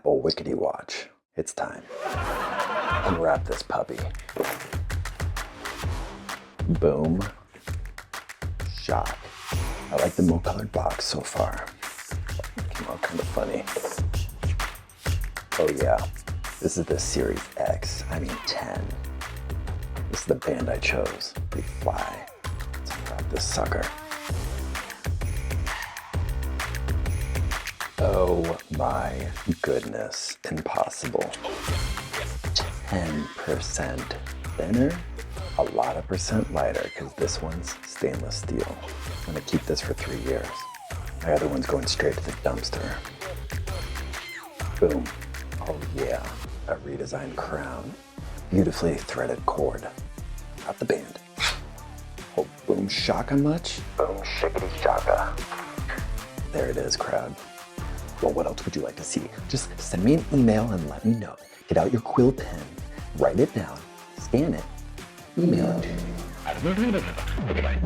Apple Wickety watch. It's time. Unwrap this puppy. Boom. Shock. I like the multicolored box so far. Came out kind of funny. Oh yeah, this is the Series X, 10. This is the band I chose. They fly. Let's unwrap this sucker. Oh my goodness, impossible. 10% thinner, a lot of percent lighter because this one's stainless steel. I'm gonna keep this for 3 years. My other one's going straight to the dumpster. Boom. Oh yeah, a redesigned crown. Beautifully threaded cord. Got the band. Oh, boom shaka much? Boom shickety shaka. There it is, crowd. Well, what else would you like to see? Just send me an email and let me know. Get out your quill pen, write it down, scan it, email it to me. Okay, bye.